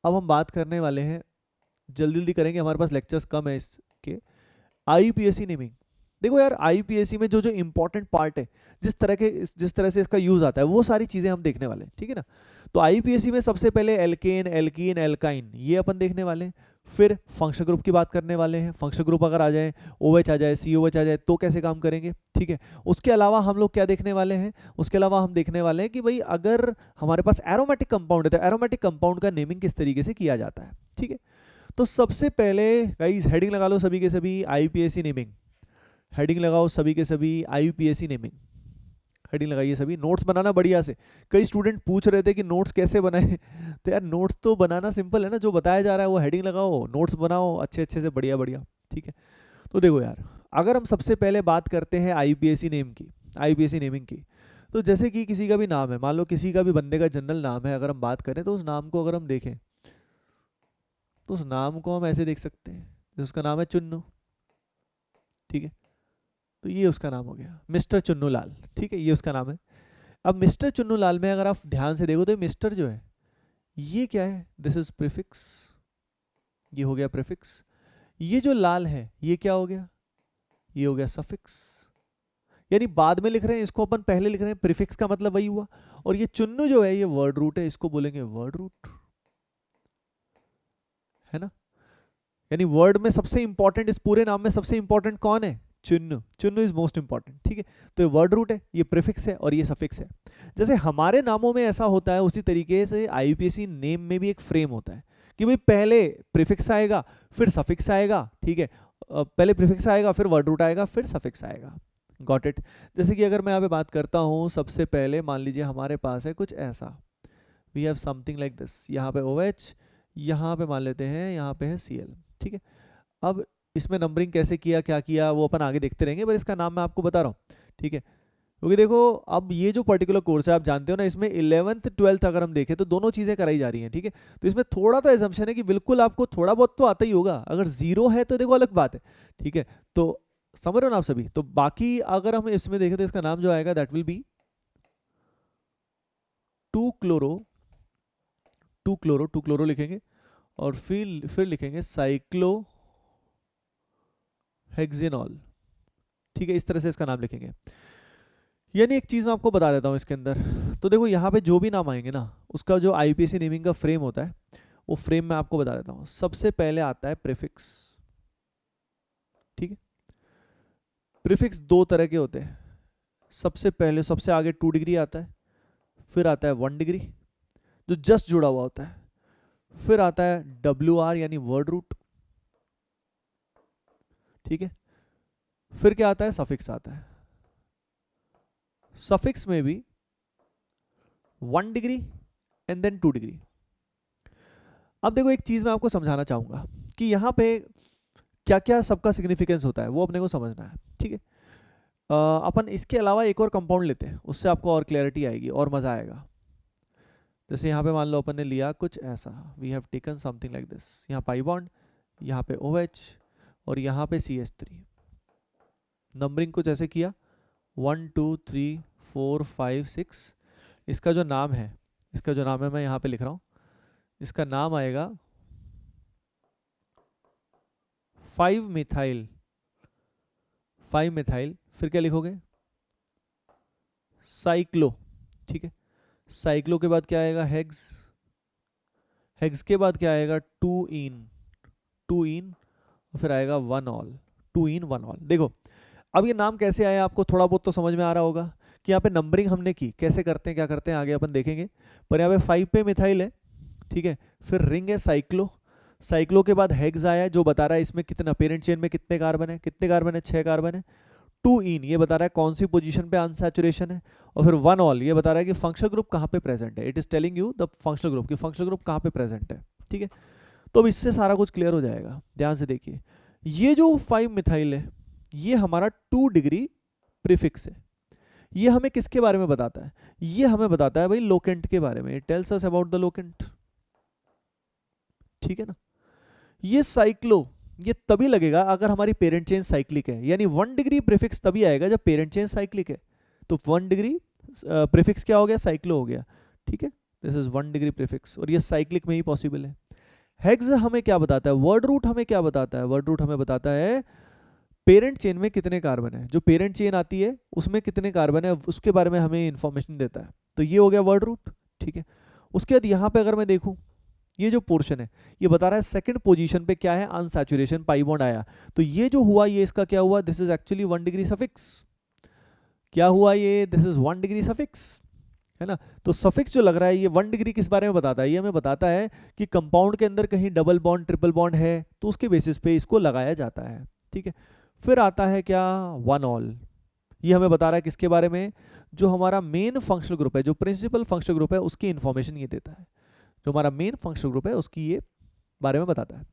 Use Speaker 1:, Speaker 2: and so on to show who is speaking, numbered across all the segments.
Speaker 1: अब हम बात करने वाले हैं, जल्दी जल्दी करेंगे, हमारे पास लेक्चर्स कम है इसके। IUPAC naming. देखो यार, आईयूपीएसी में जो जो इंपॉर्टेंट पार्ट है, जिस तरह से इसका यूज आता है, वो सारी चीजें हम देखने वाले हैं, ठीक है ना। तो आईयूपीएसी में सबसे पहले एल्केन, एल्कीन, एल्काइन, ये अपन देखने वाले हैं। फिर फंक्शन ग्रुप की बात करने वाले हैं। फंक्शन ग्रुप अगर आ जाए, OH आ जाए, COH आ जाए, तो कैसे काम करेंगे, ठीक है। उसके अलावा हम लोग क्या देखने वाले हैं, उसके अलावा हम देखने वाले हैं कि भाई अगर हमारे पास एरोमेटिक कंपाउंड है तो एरोमेटिक कंपाउंड का नेमिंग किस तरीके से किया जाता है, ठीक है। तो सबसे पहले गाइस हेडिंग लगा लो सभी के सभी, आईयूपीएसी नेमिंग। हेडिंग लगाओ सभी के सभी, आईयूपीएसी नेमिंग। हेडिंग लगाइए सभी। नोट्स बनाना बढ़िया से। कई स्टूडेंट पूछ रहे थे कि नोट्स कैसे बनाए तो यार नोट्स तो बनाना सिंपल है ना, जो बताया जा रहा है वो हेडिंग लगाओ, नोट्स बनाओ अच्छे अच्छे से, बढ़िया बढ़िया, ठीक है। तो देखो यार, अगर हम सबसे पहले बात करते हैं आईयूपीएसी नेम की, आईयूपीएसी नेमिंग की, तो जैसे कि किसी का भी नाम है, मान लो किसी का भी बंदे का जनरल नाम है, अगर हम बात करें तो उस नाम को अगर हम देखें तो उस नाम को हम ऐसे देख सकते हैं, जैसे उसका नाम है चुन्नू, ठीक है। तो ये उसका नाम हो गया, मिस्टर चुन्नू लाल, ठीक है, ये उसका नाम है। अब मिस्टर चुन्नू लाल में अगर आप ध्यान से देखो तो मिस्टर जो है ये क्या है, दिस इज प्रीफिक्स, ये हो गया प्रीफिक्स। ये जो लाल है ये क्या हो गया, ये हो गया सफिक्स। यानी बाद में लिख रहे हैं, इसको अपन पहले लिख रहे हैं, प्रीफिक्स का मतलब वही हुआ। और ये चुन्नू जो है ये वर्ड रूट है, इसको बोलेंगे वर्ड रूट, है ना। यानी वर्ड में सबसे इंपॉर्टेंट, इस पूरे नाम में सबसे इंपॉर्टेंट कौन है, Chunnu. Chunnu is most important, ठीक है। तो ये वर्ड रूट है, ये प्रीफिक्स है और ये सफिक्स है। जैसे हमारे नामों में ऐसा होता है, उसी तरीके से आईयूपीएसी नेम में भी एक फ्रेम होता है कि भाई पहले प्रीफिक्स आएगा, फिर सफिक्स आएगा, ठीक है। पहले प्रीफिक्स आएगा, फिर वर्ड रूट आएगा, फिर सफिक्स आएगा। Got it. जैसे कि अगर मैं यहाँ पे बात करता हूँ, सबसे पहले मान लीजिए हमारे पास है कुछ ऐसा, we have something like this, यहाँ पे OH, यहाँ पे मान लेते हैं यहाँ पे है Cl, ठीक है। अब इसमें नंबरिंग कैसे किया, क्या किया, वो अपन आगे देखते रहेंगे, पर इसका नाम मैं आपको बता रहा हूँ, ठीक है। क्योंकि देखो अब ये जो पर्टिकुलर कोर्स है आप जानते हो ना, इसमें 11th 12th अगर हम देखें तो दोनों चीज़ें कराई जा रही हैं, ठीक है। तो इसमें थोड़ा तो एजम्पशन है कि बिल्कुल आपको थोड़ा बहुत तो आता ही होगा, अगर जीरो है तो देखो अलग बात है, ठीक है। तो समझ रहे हो ना आप सभी। तो बाकी अगर हम इसमें देखें तो इसका नाम जो आएगा that will B 2 chloro, 2 chloro लिखेंगे, और फिर लिखेंगे साइक्लो हेक्सेनॉल, ठीक है। इस तरह से इसका नाम लिखेंगे। यानी एक चीज़ मैं आपको बता देता हूँ इसके अंदर, तो देखो यहाँ पे जो भी नाम आएंगे ना, उसका जो आईयूपीएसी नेमिंग का फ्रेम होता है, वो फ्रेम मैं आपको बता देता हूँ। सबसे पहले आता है प्रीफिक्स, ठीक है। प्रीफिक्स दो तरह के होते हैं। सबसे पहले सबसे आगे 2 डिग्री आता है, फिर आता है 1 डिग्री जो जस्ट जुड़ा हुआ होता है, फिर आता है WR यानी वर्ड रूट, ठीक है। फिर क्या आता है, सफिक्स आता है। सफिक्स में भी 1 डिग्री एंड देन 2 डिग्री। अब देखो एक चीज मैं आपको समझाना चाहूंगा कि यहाँ पे क्या क्या सबका सिग्निफिकेंस होता है, वो अपने को समझना है, ठीक है। अपन इसके अलावा एक और कंपाउंड लेते हैं, उससे आपको और क्लैरिटी आएगी और मजा आएगा। जैसे यहाँ पे मान लो अपन ने लिया कुछ ऐसा, we have taken something like this, यहाँ पाई बॉन्ड, यहाँ पे OH और यहाँ पे CH3। नंबरिंग कुछ ऐसे किया 1 2 3 4 5 6। इसका जो नाम है, इसका जो नाम है मैं यहाँ पे लिख रहा हूँ, इसका नाम आएगा 5 मिथाइल, 5 मिथाइल। फिर क्या लिखोगे, साइक्लो, ठीक है। साइक्लो के बाद क्या आएगा, हेक्स। हेक्स के बाद क्या आएगा, 2 इन, 2 इन, फिर आएगा 1 ऑल, 2 इन 1 ऑल। देखो अब ये नाम कैसे आया आपको थोड़ा बहुत तो समझ में आ रहा होगा कि यहाँ पे नंबरिंग हमने की, कैसे करते हैं क्या करते हैं आगे अपन देखेंगे। पर यहाँ पे 5 पे मिथाइल है, ठीक है। फिर रिंग है साइक्लो, साइक्लो के बाद हेक्स आया जो बता रहा है इसमें कितने पेरेंट चेन में कितने कार्बन है, कितने कार्बन है, 6 कार्बन है। 2 इन ये बता रहा है कौन सी पोजीशन पे अनसैचुरेशन है, और फिर 1 ऑल ये बता रहा है कि फंक्शनल ग्रुप कहाँ पे प्रेजेंट है, it is telling you the functional group, कि फंक्शनल ग्रुप कहाँ पे प्रेजेंट है, ठीक है। तो अब इससे सारा कुछ क्लियर हो जाएगा, ध्यान से देखिए। ये जो 5 मिथाइल है ये हमारा 2 डिग्री प्रीफिक्स है। ये हमें किसके बारे में बताता है, ये हमें बताता है भाई लोकेंट के बारे में, it tells us about the locant, ठीक है ना। ये साइक्लो ये तभी लगेगा अगर हमारी पेरेंट चेन साइक्लिक है, यानी 1 डिग्री प्रीफिक्स तभी आएगा जब पेरेंट चेन साइक्लिक है। तो 1 डिग्री प्रीफिक्स क्या हो गया, साइक्लो हो गया, ठीक है। दिस इज 1 डिग्री प्रीफिक्स, और ये साइक्लिक में ही पॉसिबल है। हेक्स हमें क्या बताता है, वर्ड रूट हमें क्या बताता है, वर्ड रूट हमें बताता है पेरेंट चेन में कितने कार्बन है, जो पेरेंट चेन आती है उसमें कितने कार्बन है उसके बारे में हमें इंफॉर्मेशन देता है। तो ये हो गया वर्ड रूट, ठीक है। उसके बाद यहाँ पे अगर मैं देखूं, ये जो पोर्शन है ये बता रहा है सेकंड पोजीशन पे क्या है, अनसैचुरेशन पाई बॉन्ड आया। तो ये जो हुआ ये इसका क्या हुआ, this is actually 1 degree suffix. क्या हुआ ये, दिस इज 1 डिग्री सफिक्स, है ना। तो सफिक्स जो लग रहा है ये 1 डिग्री किस बारे में बताता है, ये हमें बताता है कि कंपाउंड के अंदर कहीं डबल बॉन्ड ट्रिपल बॉन्ड है तो उसके बेसिस पे इसको लगाया जाता है, ठीक है। फिर आता है क्या, 1 ऑल। ये हमें बता रहा है किसके बारे में, जो हमारा मेन फंक्शनल ग्रुप है, जो प्रिंसिपल फंक्शनल ग्रुप है उसकी इंफॉर्मेशन ये देता है। जो हमारा मेन फंक्शनल ग्रुप है उसकी ये बारे में बताता है।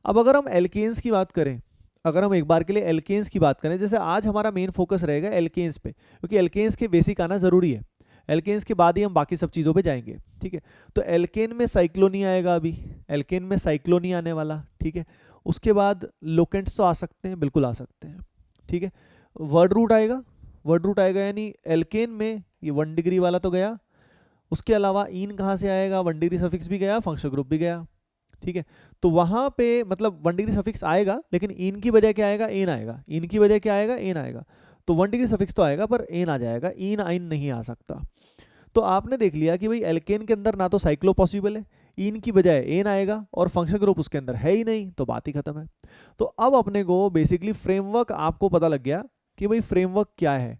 Speaker 1: अब अगर हम एल्केन्स की बात करें, अगर हम एक बार के लिए एल्केन्स की बात करें, जैसे आज हमारा मेन फोकस रहेगा एल्केन्स पे, क्योंकि एल्केन्स के बेसिक आना जरूरी है। एल्केन्स के बाद ही हम बाकी सब चीज़ों पे जाएंगे, ठीक है। तो एल्केन में साइक्लोनी आएगा, अभी एल्केन में साइक्लोनी आने वाला, ठीक है। उसके बाद लोकेंट्स तो आ सकते हैं, बिल्कुल आ सकते हैं, ठीक है। वर्ड रूट आएगा, वर्ड रूट आएगा यानी एल्केन में ये 1 डिग्री वाला तो गया, उसके अलावा इन कहाँ से आएगा, 1 डिग्री सफिक्स भी गया, फंक्शनल ग्रुप भी गया, ठीक है। तो वहां पे मतलब 1 डिग्री सफिक्स आएगा, लेकिन इन की बजाय क्या आएगा, एन आएगा, इन की बजाय क्या आएगा, एन आएगा। तो 1 डिग्री सफिक्स तो आएगा पर एन आ जाएगा, इन आइन नहीं आ सकता। तो आपने देख लिया कि भाई एल्केन के अंदर ना तो साइक्लो पॉसिबल है, इन की बजाय एन आएगा, और फंक्शन ग्रुप उसके अंदर है ही नहीं, तो बात ही खत्म है। तो अब अपने को बेसिकली फ्रेमवर्क आपको पता लग गया कि भाई फ्रेमवर्क क्या है,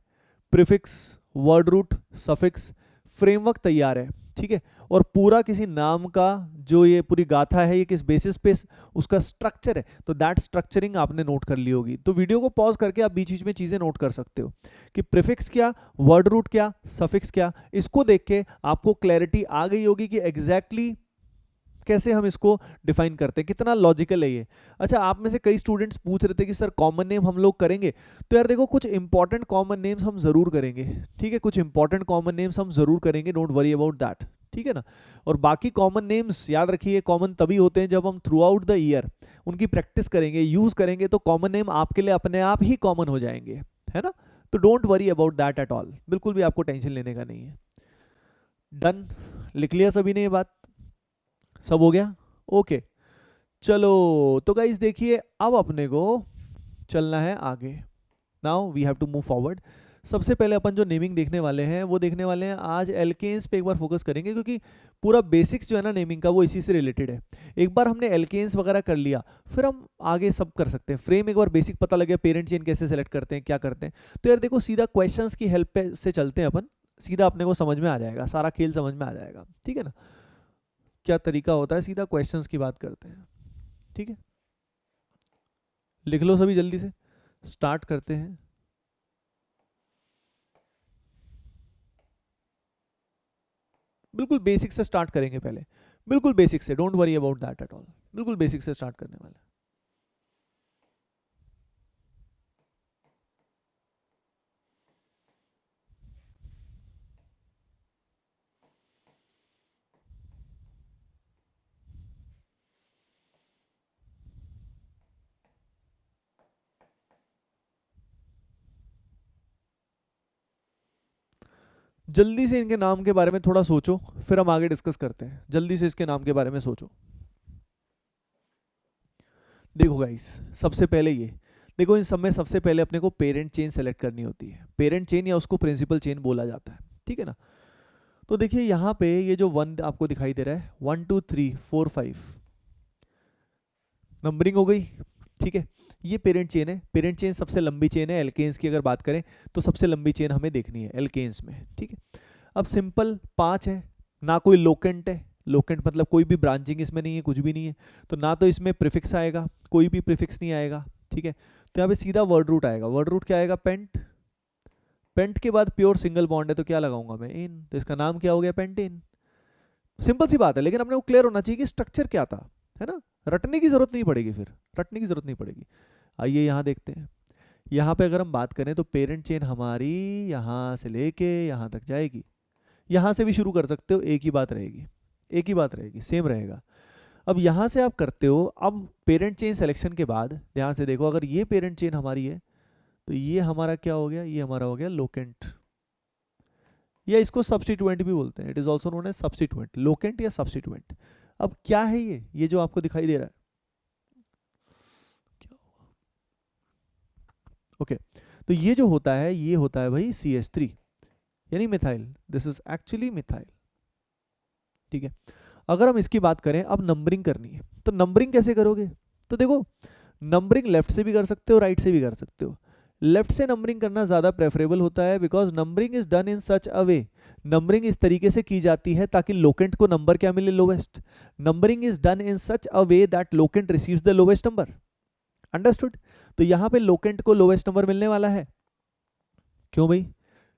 Speaker 1: prefix, word root, suffix, framework तैयार है, ठीक है। और पूरा किसी नाम का जो ये पूरी गाथा है ये किस बेसिस पे उसका स्ट्रक्चर है, तो दैट स्ट्रक्चरिंग आपने नोट कर ली होगी। तो वीडियो को पॉज करके आप बीच बीच में चीजें नोट कर सकते हो कि प्रीफिक्स क्या, वर्ड रूट क्या, सफिक्स क्या, इसको देख के आपको क्लैरिटी आ गई होगी कि एग्जैक्टली कैसे हम इसको डिफाइन करते हैं, कितना लॉजिकल है ये। अच्छा, आप में से कई स्टूडेंट्स पूछ रहे थे कि सर कॉमन नेम हम लोग करेंगे, तो यार देखो कुछ इंपॉर्टेंट कॉमन नेम्स हम जरूर करेंगे, ठीक है। कुछ इंपॉर्टेंट कॉमन नेम्स हम जरूर करेंगे, डोंट वरी अबाउट दैट, ठीक है ना। और बाकी कॉमन नेम्स याद रखिए कॉमन तभी होते हैं जब हम थ्रू आउट द ईयर उनकी प्रैक्टिस करेंगे, यूज करेंगे, तो कॉमन नेम आपके लिए अपने आप ही कॉमन हो जाएंगे, है ना। तो don't worry about that at all, बिल्कुल भी आपको टेंशन लेने का नहीं है। डन, लिख लिया सभी ने ये बात, सब हो गया, ओके। चलो तो गाइस देखिए अब अपने को चलना है आगे, now we have to move forward. सबसे पहले अपन जो नेमिंग देखने वाले हैं वो देखने वाले हैं आज एल्केन्स पे एक बार फोकस करेंगे, क्योंकि पूरा बेसिक्स जो है ना नेमिंग का वो इसी से रिलेटेड है। एक बार हमने एल्केन्स वगैरह कर लिया, फिर हम आगे सब कर सकते हैं। फ्रेम एक बार बेसिक पता लग गया, पेरेंट चेन कैसे सेलेक्ट करते हैं, क्या करते हैं, तो यार देखो सीधा क्वेश्चंस की हेल्प से चलते हैं अपन, सीधा अपने को समझ में आ जाएगा, सारा खेल समझ में आ जाएगा, ठीक है ना। क्या तरीका होता है, सीधा क्वेश्चंस की बात करते हैं, ठीक है। लिख लो सभी जल्दी से, स्टार्ट करते हैं। बिल्कुल बेसिक से स्टार्ट करेंगे पहले, बिल्कुल बेसिक से, don't worry about that at all, बिल्कुल बेसिक से स्टार्ट करने वाले। जल्दी से इनके नाम के बारे में थोड़ा सोचो, फिर हम आगे डिस्कस करते हैं। जल्दी से इसके नाम के बारे में सोचो। देखो गाइस, सबसे पहले ये देखो, इन सब में सबसे पहले अपने को पेरेंट चेन सेलेक्ट करनी होती है, पेरेंट चेन या उसको प्रिंसिपल चेन बोला जाता है, ठीक है ना। तो देखिए यहाँ पे ये जो 1 आपको दिखाई दे रहा है, 1 2 3 4 5 नंबरिंग हो गई, ठीक है। ये पेरेंट चेन है, पेरेंट चेन सबसे लंबी चेन है। एल्केन्स की अगर बात करें तो सबसे लंबी चेन हमें देखनी है एल्केन्स में, ठीक है। अब सिंपल 5 है, ना कोई लोकेंट है, लोकेंट मतलब कोई भी ब्रांचिंग इसमें नहीं है, कुछ भी नहीं है, तो ना तो इसमें प्रीफिक्स आएगा, कोई भी प्रीफिक्स नहीं आएगा, ठीक है। तो यहाँ पे सीधा वर्ड रूट आएगा, वर्ड रूट क्या आएगा, पेंट। पेंट के बाद प्योर सिंगल बॉन्ड है तो क्या लगाऊंगा मैं, इन, तो इसका नाम क्या हो गया, पेंटेन। सिंपल सी बात है, लेकिन अपने को क्लियर होना चाहिए कि स्ट्रक्चर क्या था, है ना। रटने की जरूरत नहीं पड़ेगी, फिर रटने की जरूरत नहीं पड़ेगी। आइए यहाँ देखते हैं, यहाँ पे अगर हम बात करें तो पेरेंट चेन हमारी यहाँ से लेके यहाँ तक जाएगी, यहाँ से भी शुरू कर सकते हो, एक ही बात रहेगी, एक ही बात रहेगी, सेम रहेगा। अब यहाँ से आप करते हो, अब पेरेंट चेन सिलेक्शन के बाद ध्यान से देखो, अगर ये पेरेंट चेन हमारी है तो ये हमारा क्या हो गया, ये हमारा हो गया लोकेंट, या इसको सब्स्टिट्यूएंट भी बोलते हैं, it is also known as substituent, locant या सब्स्टिट्यूएंट। अब क्या है ये जो आपको दिखाई दे रहा है, ओके तो ये जो होता है ये होता है भाई CH3 यानी methyl, this is actually methyl. ठीक है, अगर हम इसकी बात करें, अब नंबरिंग करनी है, तो नंबरिंग कैसे करोगे? तो देखो नंबरिंग लेफ्ट से भी कर सकते हो, राइट से भी कर सकते हो। लेफ्ट से नंबरिंग करना ज़्यादा प्रेफरेबल होता है, because numbering is done in such a way, numbering इस तरीके से की जाती है ताकि लोकेंट को नंबर क्या मिले, lowest. Numbering is done in such a way that locant receives the lowest number, understood. तो यहाँ पे लोकेंट को लोवेस्ट नंबर मिलने वाला है। क्यों भाई?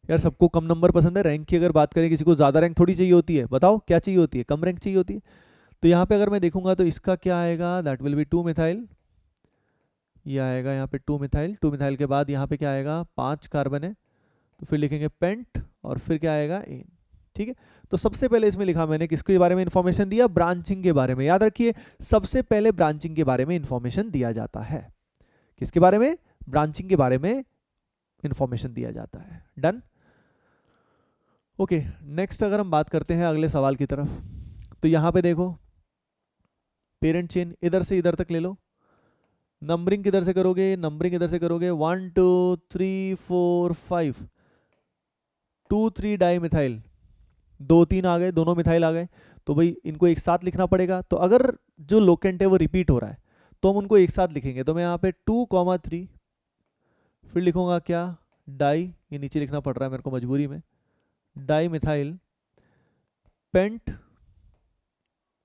Speaker 1: यार सबको कम नंबर पसंद है। रैंक की अगर बात करें, किसी को ज़्यादा रैंक थोड़ी चाहिए होती है, बताओ क्या चाहिए होती है? कम रैंक चाहिए होती है। तो यहाँ पे अगर मैं देखूंगा तो इसका क्या आएगा, दैट विल बी 2 मिथाइल, ये आएगा यहाँ पे 2 मिथाइल। 2 मिथाइल के बाद यहाँ पे क्या आएगा, 5 कार्बन है, तो फिर लिखेंगे पेंट, और फिर क्या आएगा, एन। ठीक है, तो सबसे पहले इसमें लिखा मैंने किसके बारे में इंफॉर्मेशन दिया, ब्रांचिंग के बारे में। याद रखिए सबसे पहले ब्रांचिंग के बारे में इंफॉर्मेशन दिया जाता है। किसके बारे में? ब्रांचिंग के बारे में इंफॉर्मेशन दिया जाता है। डन। ओके, नेक्स्ट अगर हम बात करते हैं अगले सवाल की तरफ, तो यहाँ पे देखो पेरेंट चेन इधर से इधर तक ले लो। नंबरिंग किधर से करोगे, नंबरिंग इधर से करोगे, 1 2 3 4 5, 2 3 डाई मिथाइल, 2 3 आ गए, दोनों मिथाइल आ गए, तो भाई इनको एक साथ लिखना पड़ेगा। तो अगर जो लोकेंट है वो रिपीट हो रहा है तो हम उनको एक साथ लिखेंगे। तो मैं यहाँ पे 2,3 फिर लिखूंगा क्या, डाई, ये नीचे लिखना पड़ रहा है मेरे को मजबूरी में, डाई मिथाइल पेंट,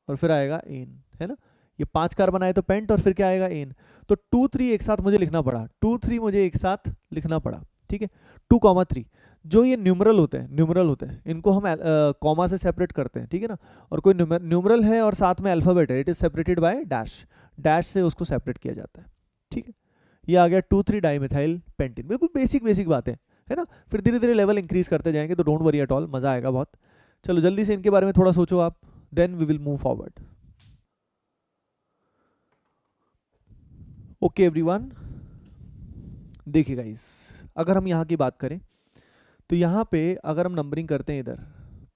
Speaker 1: और फिर आएगा एन, है ना। ये 5 कार्बन आए तो पेंट, और फिर क्या आएगा, एन। तो 2 3 एक साथ मुझे लिखना पड़ा, 2 3 मुझे एक साथ लिखना पड़ा। ठीक है, 2,3 जो ये न्यूमरल होते हैं, न्यूमरल होते हैं, इनको हम कॉमा से सेपरेट करते हैं, ठीक है ना। और कोई न्यूमरल है और साथ में अल्फाबेट है, it is separated by dash, dash से उसको सेपरेट किया जाता है। ठीक है, ये आ गया 2 3 डाइमिथाइल पेंटीन, बिल्कुल बेसिक बेसिक बातें है ना। फिर धीरे धीरे लेवल इंक्रीज करते जाएंगे, तो डोंट वरी एट ऑल, मजा आएगा बहुत। चलो जल्दी से इनके बारे में थोड़ा सोचो आप, then we will move forward. Okay everyone, देखिए गाइस, अगर हम यहाँ की बात करें तो यहाँ पे अगर हम नंबरिंग करते हैं इधर,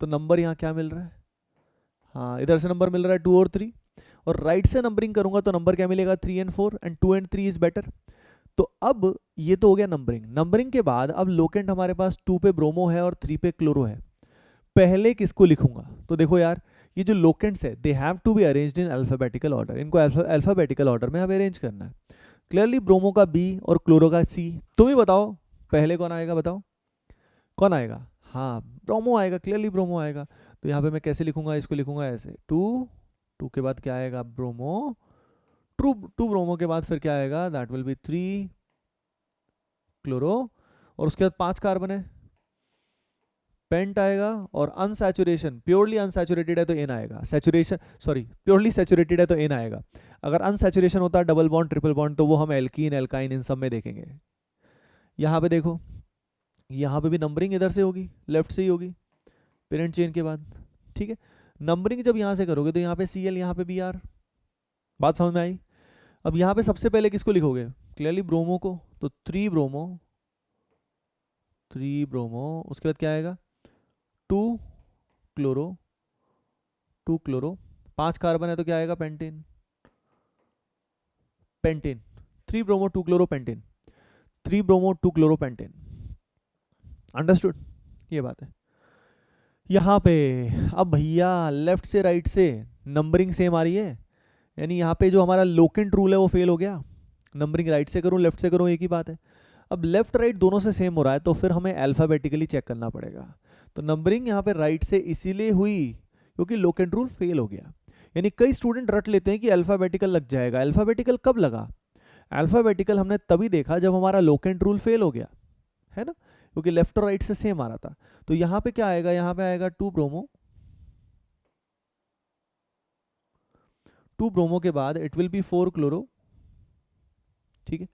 Speaker 1: तो नंबर यहाँ क्या मिल रहा है, हाँ इधर से नंबर मिल रहा है 2 और 3, और राइट से नंबरिंग करूंगा तो नंबर क्या मिलेगा, 3 and 4, and 2 and 3 is better. तो अब ये तो हो गया नंबरिंग। नंबरिंग के बाद अब लोकेंट हमारे पास 2 पे ब्रोमो है और 3 पे क्लोरो है। पहले किसको लिखूंगा, तो देखो यार ये जो लोकेंट्स है they have to be arranged in alphabetical order, इनको अल्फाबेटिकल ऑर्डर में हमें अरेंज करना है। क्लियरली ब्रोमो का बी और क्लोरो का सी। तुम ही बताओ पहले कौन आएगा, बताओ कौन आएगा, हाँ ब्रोमो आएगा, क्लियरली ब्रोमो आएगा। तो यहाँ पे मैं कैसे लिखूंगा, इसको लिखूंगा ऐसे, 2 2 के बाद क्या आएगा, ब्रोमो, टू 2 ब्रोमो के बाद फिर क्या आएगा, दैट विल बी 3 क्लोरो, और उसके बाद 5 कार्बन है, पेंट आएगा, और अनसैचुरेशन, प्योरली अनसैचुरेटेड है तो एन आएगा, सैचुरेशन सॉरी प्योरली सैचुरेटेड है तो एन आएगा। अगर अनसैचुरेशन होता है डबल बॉन्ड ट्रिपल बॉन्ड, तो वो हम एल्कीन एल्काइन इन सब में देखेंगे। यहाँ पे देखो, यहाँ पे भी नंबरिंग इधर से होगी, लेफ्ट से ही होगी पेरेंट चेन के बाद। ठीक है, नंबरिंग जब यहाँ से करोगे तो यहाँ पे Cl, यहाँ पे Br, बात समझ में आई। अब यहाँ पे सबसे पहले किसको लिखोगे, क्लियरली ब्रोमो को, तो 3 ब्रोमो, 3 ब्रोमो, उसके बाद क्या आएगा, 2 क्लोरो, 2 क्लोरो, 5 कार्बन है तो क्या आएगा, pentane, pentane, 3 bromo 2 chloro pentane, 3 bromo 2 chloro pentane, understood, ये बात है। यहाँ पे अब भैया लेफ्ट से राइट से नंबरिंग सेम आ रही है, यानी यहाँ पे जो हमारा लोकेंट रूल है वो फेल हो गया। नंबरिंग राइट से करूँ लेफ्ट से करूँ एक ही बात है। अब लेफ्ट राइट दोनों से सेम हो रहा है तो फिर हमें अल्फाबेटिकली चेक करना पड़ेगा। तो नंबरिंग यहाँ पे राइट से इसीलिए हुई क्योंकि लोकेंट रूल फेल हो गया। यानी कई स्टूडेंट रट लेते हैं कि अल्फाबेटिकल लग जाएगा। अल्फाबेटिकल कब लगा, अल्फाबेटिकल हमने तभी देखा जब हमारा लोकेंट रूल फेल हो गया, है ना, क्योंकि लेफ्ट और राइट से सेम आ रहा था। तो यहाँ पे क्या आएगा, यहाँ पे आएगा 2 ब्रोमो, 2 ब्रोमो के बाद इट विल बी 4 क्लोरो, ठीक है,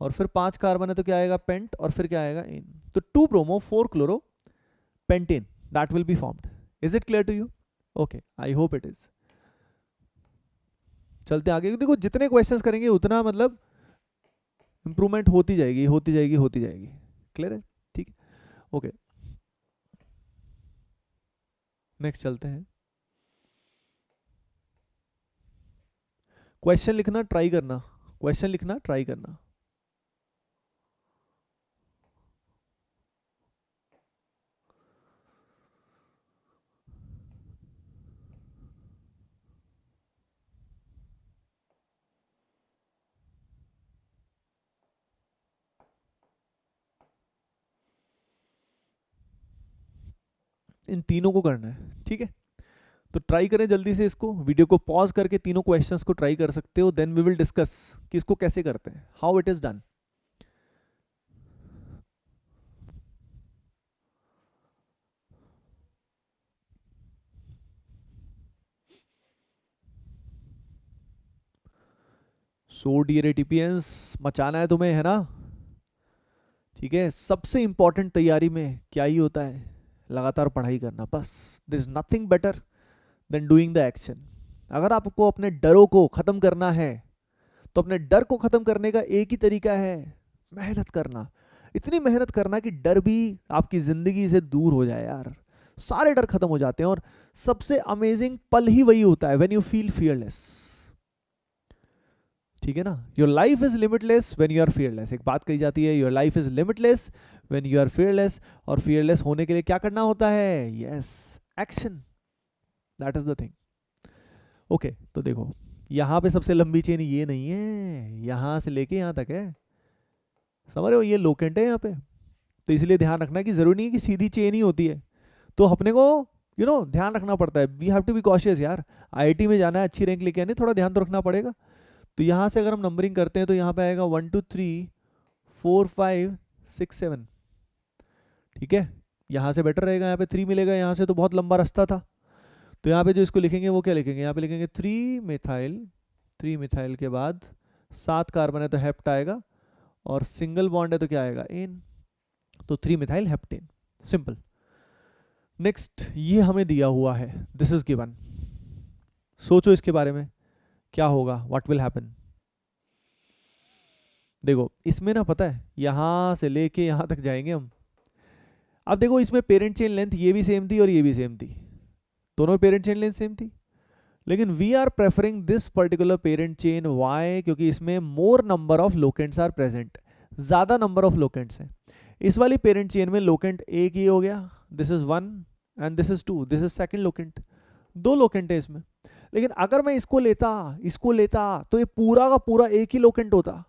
Speaker 1: और फिर 5 कार्बन है तो क्या आएगा, पेंट, और फिर क्या आएगा, इन। तो 2 bromo 4 chloro pentane, that will be formed. Is it clear to you? Okay, I hope it is. चलते आगे, देखो जितने क्वेश्चंस करेंगे उतना मतलब इंप्रूवमेंट होती जाएगी होती जाएगी होती जाएगी। क्लियर है? ठीक है, ओके नेक्स्ट चलते हैं। क्वेश्चन लिखना ट्राई करना, क्वेश्चन लिखना ट्राई करना। इन तीनों को करना है, ठीक है। तो ट्राई करें जल्दी से इसको, वीडियो को पॉज करके तीनों क्वेश्चंस को ट्राई कर सकते हो, देन वी विल डिस्कस कि इसको कैसे करते हैं, how it is done. So dear ATPians, मचाना है तुम्हें, है ना? ठीक है, सबसे इंपॉर्टेंट तैयारी में क्या ही होता है, लगातार पढ़ाई करना, बस। There is nothing better than doing the action. अगर आपको अपने डरों को खत्म करना है, तो अपने डर को खत्म करने का एक ही तरीका है, मेहनत करना। इतनी मेहनत करना कि डर भी आपकी जिंदगी से दूर हो जाए यार, सारे डर खत्म हो जाते हैं। और सबसे अमेजिंग पल ही वही होता है व्हेन यू फील फियरलेस, ठीक है ना? Your life is limitless when you are fearless. एक बात कही जाती है, your life is limitless when you are fearless. और फियरलेस होने के लिए क्या करना होता है? Yes, action, that is the thing. Okay, तो देखो, यहाँ पे सबसे लंबी चेन ये नहीं है, यहाँ से लेके यहाँ तक है, समझ रहे हो? ये लोकेंट है यहाँ पे। तो इसलिए ध्यान रखना कि जरूरी नहीं है कि सीधी चेन ही होती है, तो अपने को ध्यान रखना पड़ता है। We have to be cautious यार, आईआईटी में जाना है, अच्छी रैंक लेके आनी, थोड़ा ध्यान तो रखना पड़ेगा। तो यहाँ से अगर हम नंबरिंग करते हैं तो यहाँ पे आएगा 1 2 3 4 5 6 7, ठीक है। यहाँ से बेटर रहेगा, यहाँ पे 3 मिलेगा, यहाँ से तो बहुत लंबा रास्ता था। तो यहाँ पे जो इसको लिखेंगे वो क्या लिखेंगे? यहाँ पे लिखेंगे 3 मिथाइल, 3 मिथाइल के बाद 7 कार्बन है तो हेप्ट आएगा, और सिंगल बॉन्ड है तो क्या आएगा? एन। तो 3 मिथाइल हेप्टेन, सिंपल। नेक्स्ट, ये हमें दिया हुआ है, दिस इज गिवन। सोचो इसके बारे में, क्या होगा, व्हाट विल हैपन। देखो इसमें ना, पता है, यहां से लेके यहां तक जाएंगे हम। अब देखो इसमें पेरेंट चेन लेंथ ये भी सेम थी और ये भी सेम थी, दोनों पेरेंट चेन लेंथ सेम थी। लेकिन we are preferring this particular parent chain, why? क्योंकि इसमें more number of locants are present, ज्यादा नंबर ऑफ लोकेंट्स हैं। इस वाली पेरेंट चेन में लोकेंट एक ही हो गया, this is 1 and this is 2, this is second locant, दो लोकेंट है इसमें। लेकिन अगर मैं इसको लेता तो ये पूरा का पूरा एक ही लोकेंट होता।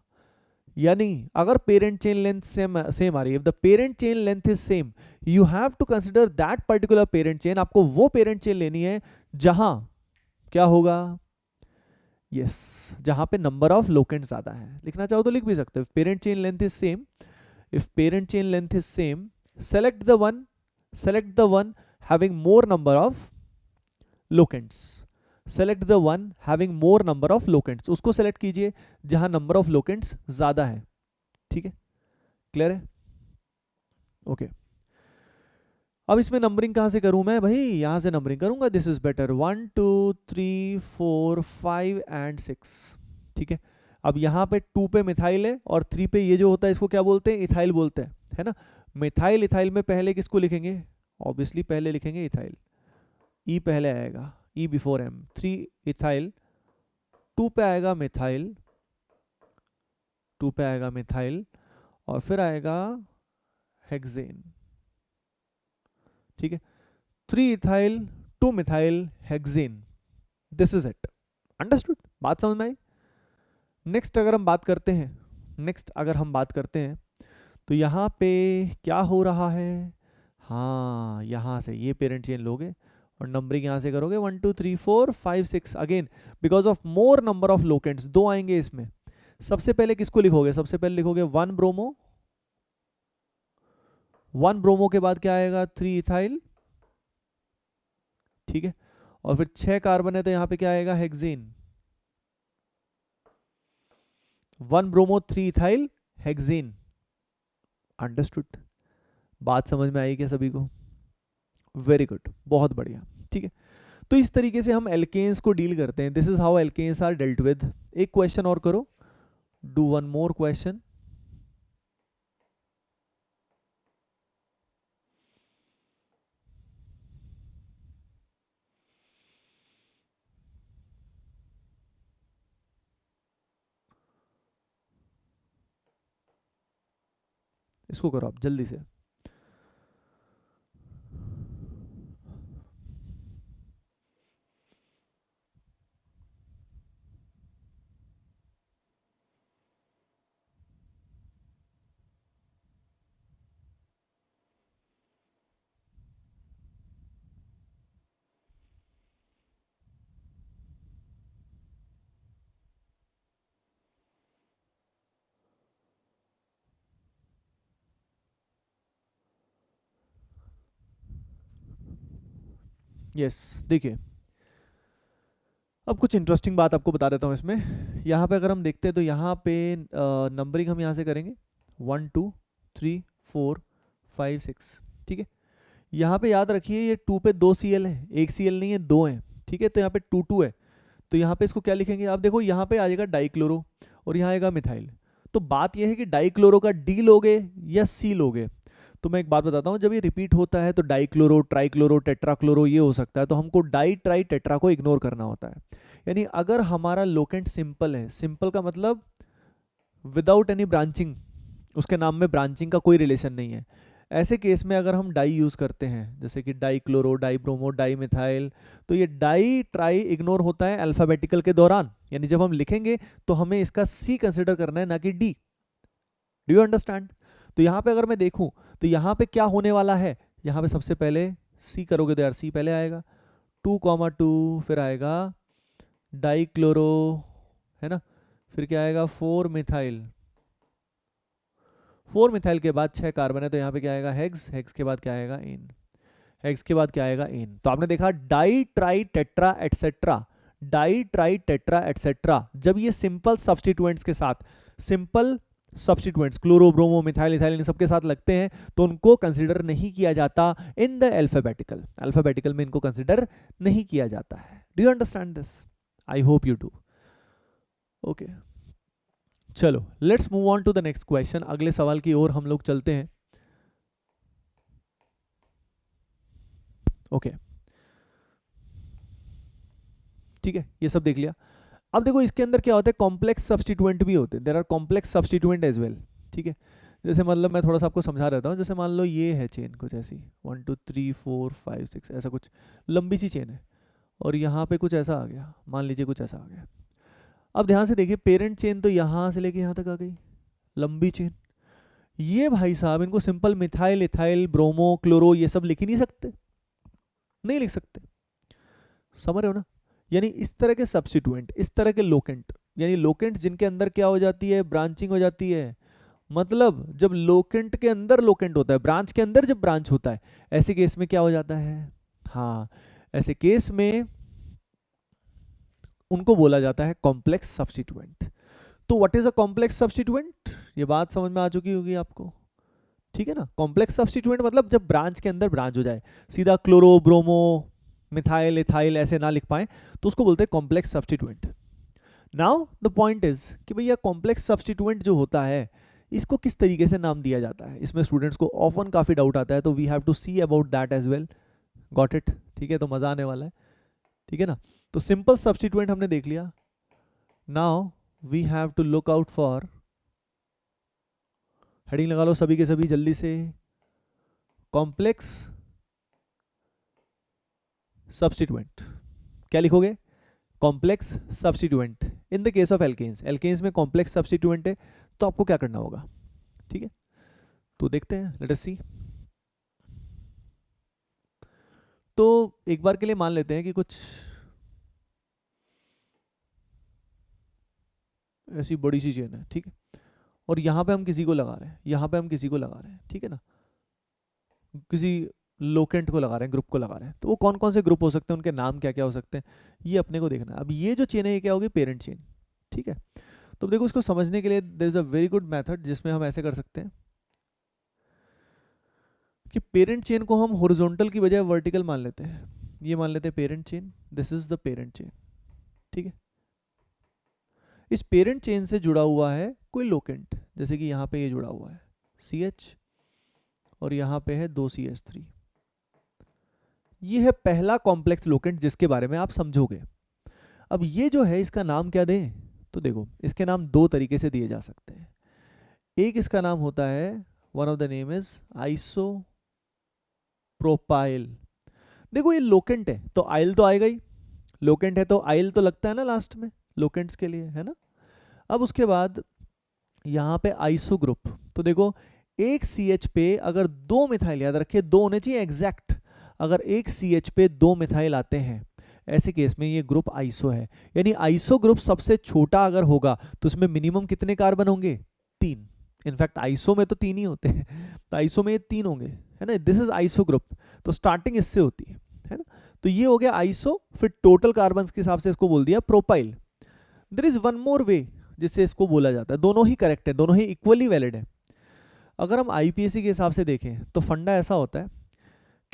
Speaker 1: यानी अगर पेरेंट चेन लेंथ सेम आ रही है, if the parent chain length is same, you have to consider that particular parent chain. आपको वो पेरेंट चेन लेनी है जहां क्या होगा? यस, जहां पे नंबर ऑफ लोकेंट ज्यादा है। लिखना चाहो तो लिख भी सकते हो, parent chain length is same, if parent chain length is same, select the one select the one having more number of locants, select the one having more number of locants, उसको select कीजिए जहां number of locants ज्यादा है, ठीक है? Clear है? Okay अब इसमें नंबरिंग कहां से करूं मैं भाई? यहां से नंबरिंग करूंगा, दिस इज बेटर, 1 2 3 4 5 एंड 6, ठीक है। अब यहाँ पे 2 पे मिथाइल है और 3 पे ये जो होता है इसको क्या बोलते हैं? इथाइल बोलते हैं, है ना? मिथाइल इथाइल में पहले किसको लिखेंगे? ऑब्वियसली पहले लिखेंगे इथाइल, ई पहले आएगा, ई बिफोर एम। 3 इथाइल, 2 पे आएगा मिथाइल, 2 पे आएगा मिथाइल, और फिर आएगा हेक्सेन, ठीक है। 3 ethyl 2 methyl hexane, this is it. Understood? बात समझ में आई? नेक्स्ट अगर हम बात करते हैं, तो यहाँ पे क्या हो रहा है? हाँ, यहाँ से ये पेरेंट चेन लोगे और नंबरिंग यहाँ से करोगे 1 2 3 4 5 6, again because of more number of locants, दो आएंगे इसमें। सबसे पहले किसको लिखोगे? सबसे पहले लिखोगे 1 ब्रोमो, 1 ब्रोमो के बाद क्या आएगा? 3 इथाइल, ठीक है। और फिर 6 कार्बन है तो यहाँ पे क्या आएगा? Hexane, 1 bromo 3 ethyl hexane. Understood? बात समझ में आई क्या सभी को? वेरी गुड, बहुत बढ़िया, ठीक है। तो इस तरीके से हम एल्केन्स को डील करते हैं, this is how alkanes are dealt with. एक क्वेश्चन और करो, डू वन मोर क्वेश्चन। इसको करो आप जल्दी से। यस, देखिए अब कुछ इंटरेस्टिंग बात आपको बता देता हूँ इसमें। यहाँ पे अगर हम देखते हैं तो यहाँ पे नंबरिंग हम यहाँ से करेंगे 1 2 3 4 5 6, ठीक है। यहाँ पे याद रखिए ये 2 पे 2 Cl है, एक Cl नहीं है, 2 है, ठीक है। तो यहाँ पे 2 2 है, तो यहाँ पे इसको क्या लिखेंगे आप देखो, यहाँ पे आ जाएगा डाइक्लोरो और यहाँ आएगा मिथाइल। तो बात यह है कि डाइक्लोरो का डी लोगे या सी लोगे। तो मैं एक बात बताता हूँ, जब ये रिपीट होता है तो डाइक्लोरो, ट्राइक्लोरो, टेट्राक्लोरो ये हो सकता है, तो हमको डाई ट्राई टेट्रा को इग्नोर करना होता है। यानी अगर हमारा लोकेंट सिंपल है, सिंपल का मतलब विदाउट एनी ब्रांचिंग, उसके नाम में ब्रांचिंग का कोई रिलेशन नहीं है, ऐसे केस में अगर हम डाई यूज करते हैं जैसे कि die chloro, die bromo, di methyl, तो ये डाई ट्राई इग्नोर होता है अल्फाबेटिकल के दौरान। यानी जब हम लिखेंगे तो हमें इसका सी कंसिडर करना है, ना कि डी। Do you understand? तो यहाँ पे अगर मैं देखूं तो यहाँ पे क्या होने वाला है, यहाँ पे सबसे पहले सी करोगे तो यार सी पहले आएगा, 2,2 फिर आएगा डाई क्लोरो, है ना, फिर क्या आएगा 4 मिथाइल, 4 मिथाइल के बाद 6 कार्बन है, तो यहाँ पे क्या आएगा हेक्स, हेक्स के बाद क्या आएगा एन, हेक्स के बाद क्या आएगा एन। तो आपने देखा di tri tetra etcetera, di tri tetra etcetera, जब ये सिंपल सब्स्टिट्यूएंट्स के साथ, simple substituents chloro, bromo, methyl, ethyl इन सबके साथ लगते हैं तो उनको कंसीडर नहीं किया जाता इन द अल्फाबेटिकल, अल्फाबेटिकल में इनको कंसीडर नहीं किया जाता है। Do you understand this? I hope you do. Okay, चलो let's move on to the next question, अगले सवाल की ओर हम लोग चलते हैं। ओके, ठीक है, ये सब देख लिया। अब देखो इसके अंदर क्या होता है, कॉम्प्लेक्स सब्स्टिट्यूएंट भी होते हैं, there are complex substituent as well, ठीक है। जैसे मतलब मैं थोड़ा सा आपको समझा देता हूँ, जैसे मान लो ये है चेन कुछ ऐसी 1 2 3 4 5 6 ऐसा कुछ लंबी सी चेन है, और यहाँ पे कुछ ऐसा आ गया, मान लीजिए कुछ ऐसा आ गया। अब ध्यान से देखिए पेरेंट चेन तो यहाँ से लेके यहाँ तक आ गई, लंबी चेन। ये भाई साहब इनको simple methyl, ethyl, bromo, chloro ये सब लिख ही नहीं सकते, नहीं लिख सकते, समझ रहे हो ना। यानी इस तरह के सब्स्टिट्यूएंट, इस तरह के लोकेंट, यानी लोकेंट जिनके अंदर क्या हो जाती है, ब्रांचिंग हो जाती है, मतलब जब लोकेंट के अंदर लोकेंट होता है, ब्रांच के अंदर जब ब्रांच होता है, ऐसे केस में क्या हो जाता है, हाँ ऐसे केस में उनको बोला जाता है कॉम्प्लेक्स सब्स्टिट्यूएंट। तो what is a complex substituent, ये बात समझ में आ चुकी होगी आपको, ठीक है ना। कॉम्प्लेक्स सब्स्टिट्यूएंट मतलब जब ब्रांच के अंदर ब्रांच हो जाए, सीधा क्लोरो, ब्रोमो, मिथाइल, इथाइल ऐसे ना लिख पाए, तो उसको बोलते हैं complex substituent. Now the point is कि भैया कॉम्प्लेक्स सब्स्टिट्यूएंट जो होता है इसको किस तरीके से नाम दिया जाता है, इसमें स्टूडेंट्स को ऑफन काफी डाउट आता है, तो we have to see about that as well. Got it? ठीक है, तो मजा आने वाला है, ठीक है ना। तो सिंपल सब्स्टिट्यूएंट हमने देख लिया, now we have to look out for, heading लगा लो सभी के सभी जल्दी से, कॉम्प्लेक्स सब्स्टिट्यूएंट। क्या लिखोगे, complex substituent. In the case of alkanes, alkanes में कॉम्प्लेक्स सब्स्टिट्यूएंट है, तो आपको क्या करना होगा, ठीक है। तो देखते हैं, लेट अस सी। तो एक बार के लिए मान लेते हैं कि कुछ ऐसी बड़ी सी चेन है, ठीक है, और यहाँ पे हम किसी को लगा रहे हैं, यहाँ पे हम किसी को लगा रहे हैं, ठीक है ना, किसी लोकेंट को लगा रहे हैं, ग्रुप को लगा रहे हैं। तो वो कौन कौन से ग्रुप हो सकते हैं, उनके नाम क्या क्या हो सकते हैं, ये अपने को देखना है। अब ये जो चेन है ये क्या होगी, पेरेंट चेन, ठीक है। तो देखो इसको समझने के लिए there is a very good method जिसमें हम ऐसे कर सकते हैं कि पेरेंट चेन को हम हॉरिजॉन्टल की बजाय वर्टिकल मान लेते हैं। ये मान लेते हैं parent chain, this is the parent chain, ठीक है। इस पेरेंट चेन से जुड़ा हुआ है कोई लोकेंट, जैसे कि यहाँ पे ये जुड़ा हुआ है CH, और यहाँ पे है 2CH3। ये है पहला कॉम्प्लेक्स लोकेंट जिसके बारे में आप समझोगे। अब ये जो है इसका नाम क्या दें, तो देखो इसके नाम दो तरीके से दिए जा सकते हैं। एक इसका नाम होता है one of the name is isopropyl. देखो ये लोकेंट है तो आइल तो आएगा ही, लोकेंट है तो आइल तो लगता है ना लास्ट में लोकेंट्स के लिए, है ना। अब उसके बाद यहाँ पे आइसो ग्रुप, तो देखो एक CH पे अगर दो मिथाइल, याद रखिए दो होने चाहिए एग्जैक्ट, अगर एक CH पे दो मिथाइल आते हैं ऐसे केस में ये ग्रुप आइसो है। यानी आइसो ग्रुप सबसे छोटा अगर होगा तो उसमें मिनिमम कितने कार्बन होंगे, 3। इनफैक्ट आइसो में तो 3 ही होते हैं, तो आइसो में ये 3 होंगे, है ना। दिस इज आइसो ग्रुप, तो स्टार्टिंग इससे होती है ना। तो ये हो गया आइसो, फिर टोटल कार्बन के हिसाब से इसको बोल दिया propyl. There is one more way जिससे इसको बोला जाता है, दोनों ही करेक्ट है, दोनों ही इक्वली वैलिड है। अगर हम IPAC के हिसाब से देखें तो फंडा ऐसा होता है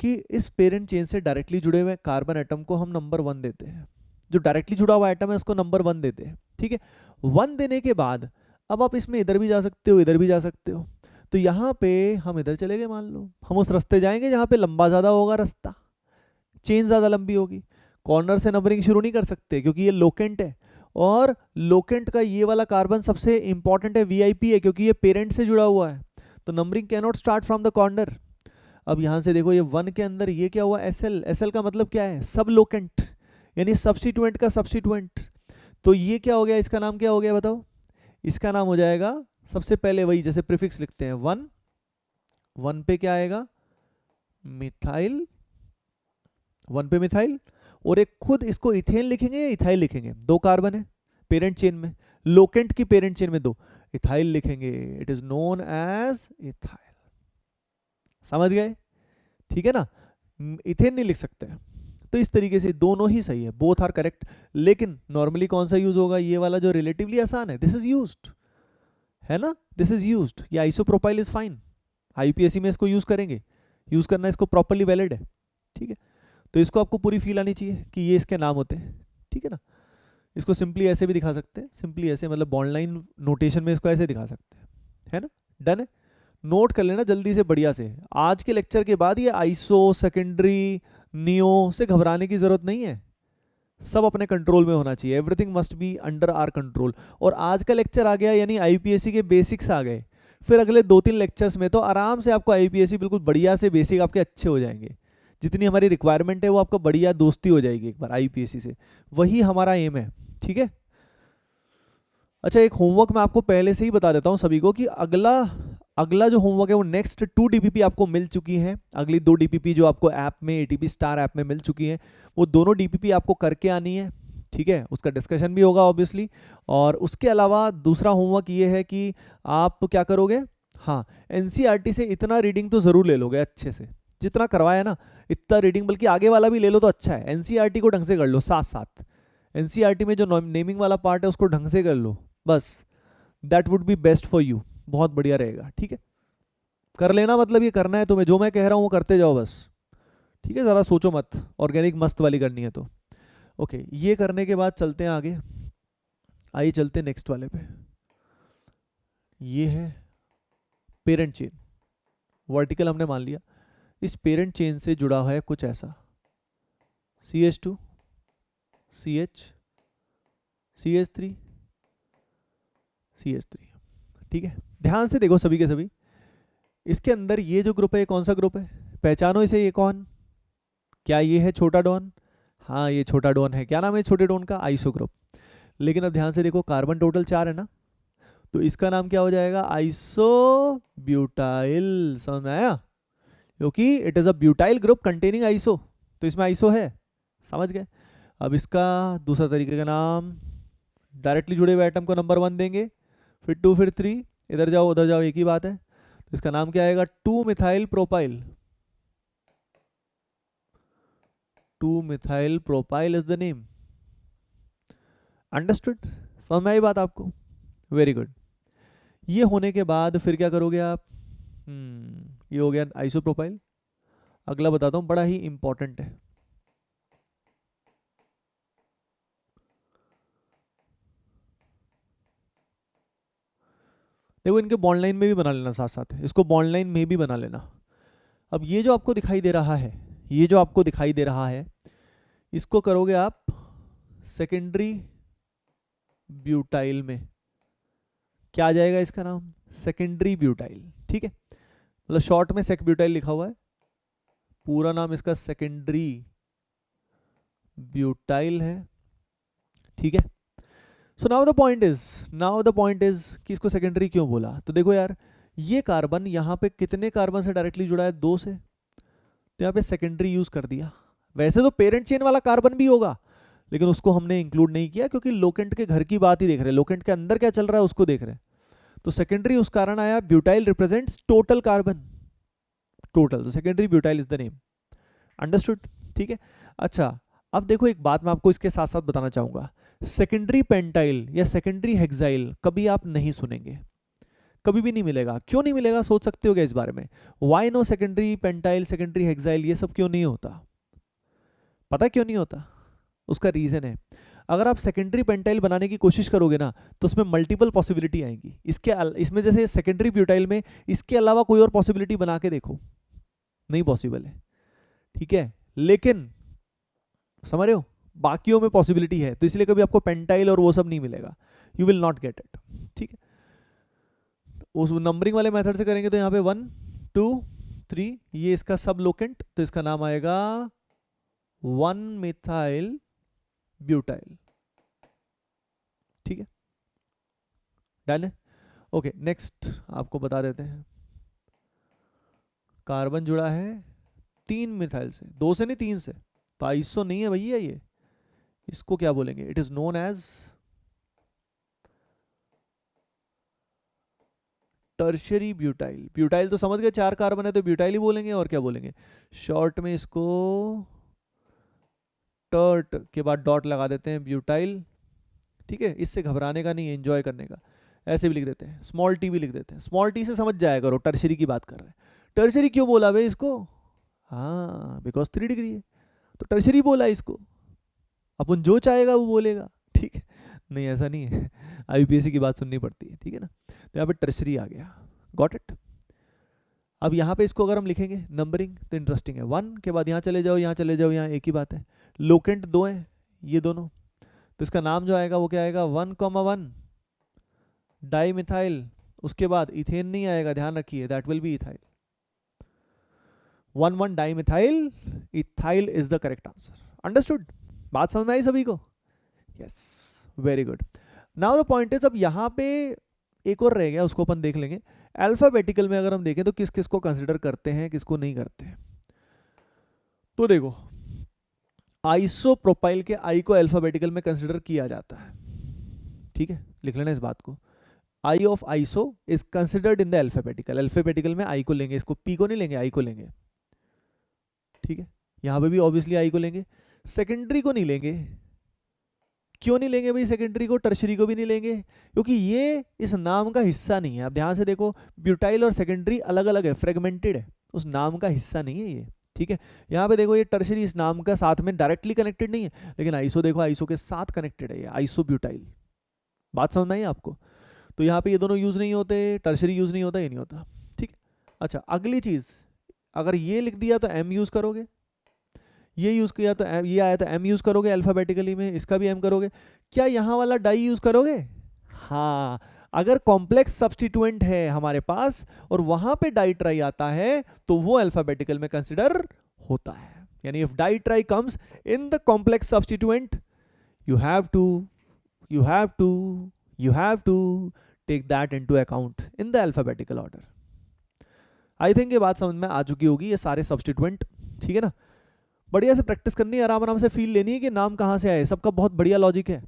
Speaker 1: कि इस पेरेंट चेन से डायरेक्टली जुड़े हुए कार्बन एटम को हम नंबर 1 देते हैं, जो डायरेक्टली जुड़ा हुआ एटम है उसको नंबर 1 देते हैं, ठीक है। 1 देने के बाद अब आप इसमें इधर भी जा सकते हो, इधर भी जा सकते हो। तो यहाँ पे हम इधर चले गए, मान लो हम उस रास्ते जाएंगे जहाँ पे लंबा ज़्यादा होगा रास्ता, चेन ज़्यादा लंबी होगी। कॉर्नर से नंबरिंग शुरू नहीं कर सकते क्योंकि ये लोकेंट है, और लोकेंट का ये वाला कार्बन सबसे इंपॉर्टेंट है, VIP है, क्योंकि ये पेरेंट से जुड़ा हुआ है। तो numbering can not start from the corner. अब यहाँ से देखो ये 1 के अंदर ये क्या हुआ, SL। SL का मतलब क्या है, सब लोकेंट, यानी सब्स्टिट्यूएंट का सब्स्टिट्यूएंट। तो ये क्या हो गया, इसका नाम क्या हो गया बताओ, इसका नाम हो जाएगा सबसे पहले वही जैसे प्रीफिक्स लिखते हैं 1, 1 पे क्या आएगा, मिथाइल, 1 पे मिथाइल, और एक खुद इसको इथेन लिखेंगे या इथाइल लिखेंगे, 2 कार्बन है पेरेंट चेन में, लोकेंट की पेरेंट चेन में 2, इथाइल लिखेंगे, it is known as ethyl. समझ गए, ठीक है ना। इथेन नहीं लिख सकते। तो इस तरीके से दोनों ही सही है, बोथ आर करेक्ट। लेकिन नॉर्मली कौन सा यूज होगा, ये वाला जो रिलेटिवली आसान है, दिस इज यूज्ड, है ना, दिस इज यूज्ड। ये आइसोप्रोपाइल इज फाइन, IPAC में इसको यूज करेंगे, यूज करना इसको प्रॉपर्ली वैलिड है, ठीक है। तो इसको आपको पूरी फील आनी चाहिए कि ये इसके नाम होते हैं, ठीक है ना। इसको सिंपली ऐसे भी दिखा सकते हैं, सिंपली ऐसे, मतलब बॉन्ड लाइन नोटेशन में इसको ऐसे दिखा सकते हैं, है ना। डन है, नोट कर लेना जल्दी से बढ़िया से। आज के लेक्चर के बाद ये आइसो, सेकेंडरी, नियो से घबराने की जरूरत नहीं है, सब अपने कंट्रोल में होना चाहिए, everything must be under our control. और आज का लेक्चर आ गया यानी IPAC के बेसिक्स आ गए, फिर अगले 2-3 लेक्चर्स में तो आराम से आपको IPAC बिल्कुल बढ़िया से बेसिक आपके अच्छे हो जाएंगे। जितनी हमारी रिक्वायरमेंट है वो आपको बढ़िया दोस्ती हो जाएगी एक बार IPAC से, वही हमारा एम है, ठीक है। अच्छा, एक होमवर्क मैं आपको पहले से ही बता देता हूँ सभी को कि अगला अगला जो होमवर्क है वो नेक्स्ट 2 DPP आपको मिल चुकी हैं। अगली 2 DPP जो आपको ऐप में, ATP स्टार ऐप में मिल चुकी हैं, वो दोनों DPP आपको करके आनी है, ठीक है। उसका डिस्कशन भी होगा ऑब्वियसली। और उसके अलावा दूसरा होमवर्क ये है कि आप क्या करोगे, हाँ, NCERT से इतना रीडिंग तो ज़रूर ले लोगे अच्छे से, जितना करवाया ना इतना रीडिंग, बल्कि आगे वाला भी ले लो तो अच्छा है। NCERT को ढंग से कर लो, साथ साथ NCERT में जो नेमिंग वाला पार्ट है उसको ढंग से कर लो, बस that would be best for you, बहुत बढ़िया रहेगा, ठीक है। कर लेना, मतलब ये करना है तुम्हें, जो मैं कह रहा हूँ वो करते जाओ बस, ठीक है। ज़रा सोचो मत, ऑर्गेनिक मस्त वाली करनी है तो। ओके, ये करने के बाद चलते हैं आगे, आइए चलते हैं नेक्स्ट वाले पे। ये है पेरेंट चेन, वर्टिकल हमने मान लिया। इस पेरेंट चेन से जुड़ा है कुछ ऐसा, CH2, CH, CH3, CH3, ठीक है। ध्यान से देखो सभी के सभी, इसके अंदर ये जो ग्रुप है ये कौन सा ग्रुप है, पहचानो इसे, ये कौन, क्या ये है छोटा डॉन, हाँ ये छोटा डॉन है। क्या नाम है छोटे डॉन का, आइसो ग्रुप। लेकिन अब ध्यान से देखो, कार्बन टोटल 4 है ना, तो इसका नाम क्या हो जाएगा, आइसो ब्यूटाइल। समझ में आया, क्योंकि it is a butyl group containing iso, तो इसमें आइसो है, समझ गए। अब इसका दूसरा तरीके का नाम, डायरेक्टली जुड़े हुए एटम को नंबर 1 देंगे, फिर 2, फिर 3, इधर जाओ उधर जाओ एक ही बात है। तो इसका नाम क्या आएगा, 2 methyl propyl, 2 methyl propyl is the name. Understood, समझ में आई बात आपको, वेरी गुड। ये होने के बाद फिर क्या करोगे आप, ये हो गया आइसोप्रोपाइल। अगला बताता हूँ, बड़ा ही इंपॉर्टेंट है, देखो इनके बॉन्ड लाइन में भी बना लेना, साथ साथ इसको बॉन्ड लाइन में भी बना लेना। अब ये जो आपको दिखाई दे रहा है, ये जो आपको दिखाई दे रहा है, इसको करोगे आप सेकेंडरी ब्यूटाइल में, क्या आ जाएगा इसका नाम, सेकेंडरी ब्यूटाइल, ठीक है। मतलब शॉर्ट में सेक ब्यूटाइल लिखा हुआ है, पूरा नाम इसका सेकेंडरी ब्यूटाइल है, ठीक है। So now the point is कि इसको सेकेंडरी क्यों बोला। तो देखो यार, ये कार्बन यहाँ पे कितने कार्बन से डायरेक्टली जुड़ा है, 2 से, तो यहाँ पे सेकेंडरी यूज कर दिया। वैसे तो पेरेंट चेन वाला कार्बन भी होगा, लेकिन उसको हमने इंक्लूड नहीं किया क्योंकि लोकेंट के घर की बात ही देख रहे हैं, लोकेंट के अंदर क्या चल रहा है उसको देख रहे हैं। तो सेकेंडरी उस कारण आया, butyl represents total carbon, total, तो secondary butyl is the name. Understood, ठीक है। अच्छा, अब देखो एक बात मैं आपको इसके साथ साथ बताना चाहूंगा, सेकेंडरी पेंटाइल या सेकेंडरी हेक्साइल कभी आप नहीं सुनेंगे, कभी भी नहीं मिलेगा। क्यों नहीं मिलेगा, सोच सकते हो क्या इस बारे में? Why no secondary pentyl, secondary hexyl, ये सब क्यों नहीं होता? पता क्यों नहीं होता? उसका रीजन है, अगर आप सेकेंडरी पेंटाइल बनाने की कोशिश करोगे ना, तो उसमें मल्टीपल पॉसिबिलिटी आएंगी। इसमें जैसे सेकेंडरी ब्यूटाइल में इसके अलावा कोई और पॉसिबिलिटी बना के देखो, नहीं पॉसिबल है, ठीक है। लेकिन समझ रहे हो, बाकियों में पॉसिबिलिटी है, तो इसलिए कभी आपको पेंटाइल और वो सब नहीं मिलेगा, you will not get it, ठीक है। उस नंबरिंग वाले मेथड से करेंगे तो यहाँ पे 1 2 3, ये इसका सब लोकेंट, तो इसका नाम आएगा 1 मिथाइल ब्यूटाइल, ठीक है, डन है। ओके, नेक्स्ट आपको बता देते हैं, कार्बन जुड़ा है 3 मिथाइल से, 2 से नहीं 3 से, तो आइसो नहीं है भैया ये, इसको क्या बोलेंगे, it is known as tertiary butyl. Butyl तो समझ गए, 4 कार्बन है तो ब्यूटाइल ही बोलेंगे, और क्या बोलेंगे, शॉर्ट में इसको टर्ट के बाद डॉट लगा देते हैं, ब्यूटाइल, ठीक है। इससे घबराने का नहीं है, एंजॉय करने का, ऐसे भी लिख देते हैं, स्मॉल टी भी लिख देते हैं, स्मॉल टी से समझ जाया करो टर्शरी की बात कर रहे हैं। टर्शरी क्यों बोला भाई इसको, हाँ बिकॉज 3 डिग्री है, तो टर्शरी बोला इसको, अपन जो चाहेगा वो बोलेगा, ठीक है। नहीं ऐसा नहीं है, आईपीएससी की बात सुननी पड़ती है, ठीक है ना। तो यहाँ पे टर्शरी आ गया, गॉट इट। अब यहाँ पे इसको अगर हम लिखेंगे नंबरिंग तो इंटरेस्टिंग है, 1 के बाद यहाँ चले जाओ, यहाँ चले जाओ, यहाँ एक ही बात है, लोकेंट 2 है ये दोनों, तो इसका नाम जो आएगा वो क्या आएगा, 1,1 डाई मिथाइल, उसके बाद इथेन नहीं आएगा, ध्यान रखिए, that will B ethyl, 1,1 di methyl, ethyl is the correct answer. Understood, बात समझ में आई सभी को? Yes, very good. Now the point is, अब यहाँ पे एक और रह गया, उसको अपन देख लेंगे। अल्फाबेटिकल में अगर हम देखें तो किस किस को कंसिडर करते हैं, किसको नहीं करते हैं। तो देखो, आइसोप्रोपाइल के आई को अल्फाबेटिकल में कंसिडर किया जाता है, ठीक है, लिख लेना इस बात को। I of iso is considered in the alphabetical, alphabetical में आई को लेंगे, इसको पी को नहीं लेंगे, आई को लेंगे, ठीक है। यहां पे भी ऑब्वियसली आई को लेंगे, सेकेंडरी को नहीं लेंगे। क्यों नहीं लेंगे भाई सेकेंडरी को, टर्शरी को भी नहीं लेंगे, क्योंकि ये इस नाम का हिस्सा नहीं है। अब ध्यान से देखो, ब्यूटाइल और सेकेंडरी अलग अलग है, फ्रेगमेंटेड है, उस नाम का हिस्सा नहीं है ये, ठीक है। यहाँ पे देखो, ये टर्शरी इस नाम का साथ में डायरेक्टली कनेक्टेड नहीं है, लेकिन आइसो देखो, आइसो के साथ कनेक्टेड है, ये आइसो ब्यूटाइल। बात समझ में आई आपको? तो यहाँ पे ये दोनों यूज नहीं होते, टर्शरी यूज नहीं होता, ये नहीं होता, ठीक है। अच्छा, अगली चीज, अगर ये लिख दिया तो एम यूज करोगे, ये यूज किया तो ये आया तो एम यूज करोगे अल्फाबेटिकली में, इसका भी एम करोगे। क्या यहाँ वाला डाई यूज करोगे? हाँ, अगर कॉम्प्लेक्स सब्स्टिट्यूएंट है हमारे पास और वहां पे डाई ट्राई आता है तो वो अल्फाबेटिकल में कंसिडर होता है। यानी if di tri comes in the complex substituent, you have to take that into account in the alphabetical order. I think ये बात समझ में आ चुकी होगी, ये सारे सब्स्टिट्यूएंट, ठीक है ना। बढ़िया से प्रैक्टिस करनी है, आराम आराम से फील लेनी है कि नाम कहां से आए, सबका बहुत बढ़िया लॉजिक है।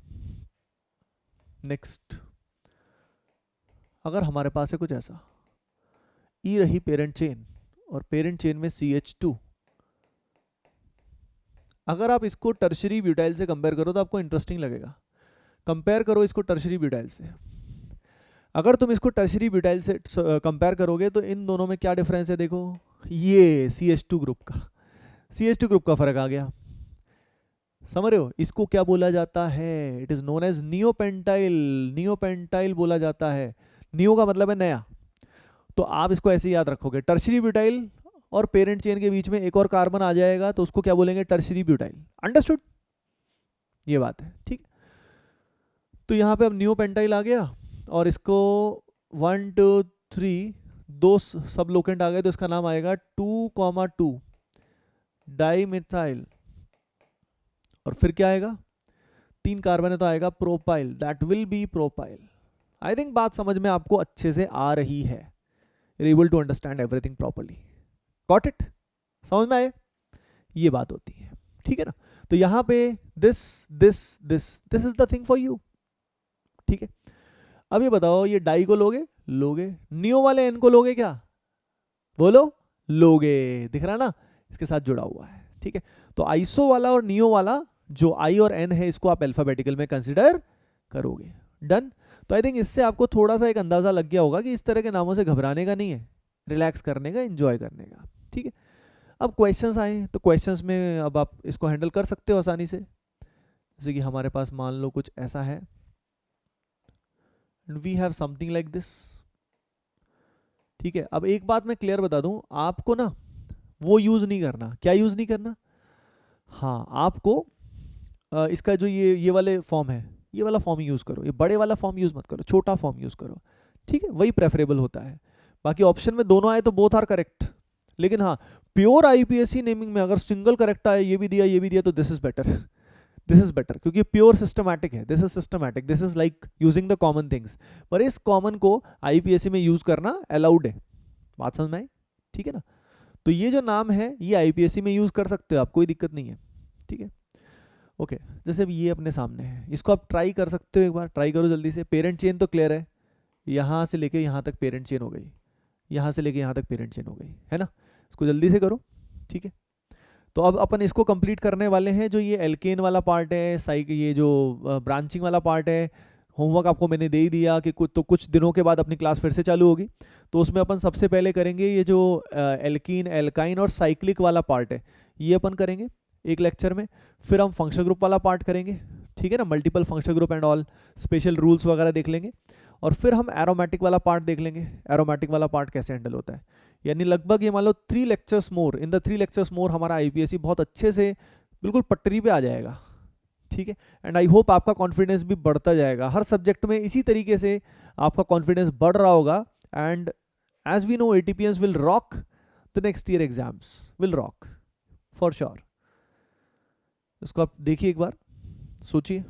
Speaker 1: नेक्स्ट, अगर हमारे पास है कुछ ऐसा, ई रही पेरेंट चेन और पेरेंट चेन में CH2, अगर आप इसको टर्शरी ब्यूटाइल से कंपेयर करो तो आपको इंटरेस्टिंग लगेगा। कंपेयर करो इसको टर्शरी ब्यूटाइल से, अगर तुम इसको टर्शरी ब्यूटाइल से कंपेयर करोगे तो इन दोनों में क्या डिफरेंस है, देखो, ये CH2 ग्रुप का, CH2 ग्रुप का फर्क आ गया, समझ रहे हो। इसको क्या बोला जाता है, it is known as neopentyl, neopentyl बोला जाता है। नियो का मतलब है नया, तो आप इसको ऐसे याद रखोगे, टर्शरी ब्यूटाइल और पेरेंट चेन के बीच में एक और कार्बन आ जाएगा तो उसको क्या बोलेंगे, टर्शरी ब्यूटाइल। अंडरस्टूड, ये बात है, ठीक। तो यहाँ पे अब नियोपेंटाइल आ गया और इसको 1 2 3 दो सब लोकेंट आ गए तो इसका नाम आएगा 2,2 डाइमिथाइल, और फिर क्या आएगा, 3 कार्बन है तो आएगा propyl, that will B propyl. I think बात समझ में आपको अच्छे से आ रही है, you're able to understand everything properly, got it, समझ में आए, ये बात होती है, ठीक है ना। तो यहाँ पे this this this this is the thing for you, ठीक है। अब ये बताओ, ये डाई को लोगे, लोगे, नियो वाले एन को लोगे क्या, बोलो, लोगे, दिख रहा ना, इसके साथ जुड़ा हुआ है, ठीक है। तो आइसो वाला और नियो वाला जो आई और एन है, इसको आप अल्फाबेटिकल में कंसिडर करोगे, डन। तो आई थिंक इससे आपको थोड़ा सा एक अंदाजा लग गया होगा कि इस तरह के नामों से घबराने का नहीं है, रिलैक्स करने का, एंजॉय करने का, ठीक है। अब क्वेश्चंस आए तो क्वेश्चंस में अब आप इसको हैंडल कर सकते हो आसानी से, जैसे कि हमारे पास मान लो कुछ ऐसा है, we have something like this, ठीक है। अब एक बात मैं क्लियर बता दूं आपको ना, वो यूज नहीं करना, क्या यूज नहीं करना, हाँ आपको इसका जो ये वाले फॉर्म है, ये वाला फॉर्म यूज करो, ये बड़े वाला फॉर्म यूज मत करो, छोटा फॉर्म यूज करो, ठीक है, वही प्रेफरेबल होता है। बाकी ऑप्शन में दोनों आए तो बोथ आर करेक्ट, लेकिन हाँ प्योर आईपीएससी नेमिंग में अगर सिंगल करेक्ट आए, ये भी दिया तो this is better, this is better, क्योंकि प्योर सिस्टमैटिक है, this is systematic, this is like using the common things, पर इस कॉमन को आईपीएससी में यूज करना अलाउड है, बात समझ में आई, ठीक है ना। तो ये जो नाम है ये आईपीएससी में यूज कर सकते हो आप, कोई दिक्कत नहीं है, ठीक है, ओके। जैसे अब ये अपने सामने है, इसको आप ट्राई कर सकते हो, एक बार ट्राई करो जल्दी से। पेरेंट चेन तो क्लियर है, यहाँ से लेके यहाँ तक पेरेंट चेन हो गई, यहाँ से लेके यहाँ तक पेरेंट चेन हो गई, है ना, इसको जल्दी से करो, ठीक है। तो अब अपन इसको कंप्लीट करने वाले हैं, जो ये एल्केन वाला पार्ट है, ये जो ब्रांचिंग वाला पार्ट है, होमवर्क आपको मैंने दे ही दिया कि कुछ दिनों के बाद अपनी क्लास फिर से चालू होगी, तो उसमें अपन सबसे पहले करेंगे ये जो एल्कीन, एल्काइन और साइक्लिक वाला पार्ट है, ये अपन करेंगे एक लेक्चर में। फिर हम फंक्शनल ग्रुप वाला पार्ट करेंगे, ठीक है ना, multiple functional group and all, special rules वगैरह देख लेंगे, और फिर हम एरोमेटिक वाला पार्ट देख लेंगे, एरोमेटिक वाला पार्ट कैसे हैंडल होता है। यानी लगभग ये मान लो 3 lectures more, in the 3 lectures more हमारा आईपीएससी बहुत अच्छे से बिल्कुल पटरी पे आ जाएगा, ठीक है। एंड आई होप आपका कॉन्फिडेंस भी बढ़ता जाएगा, हर सब्जेक्ट में इसी तरीके से आपका कॉन्फिडेंस बढ़ रहा होगा। And as we know ATPians will rock the next year exams, will rock for sure. इसको आप देखिए एक बार, सोचिए।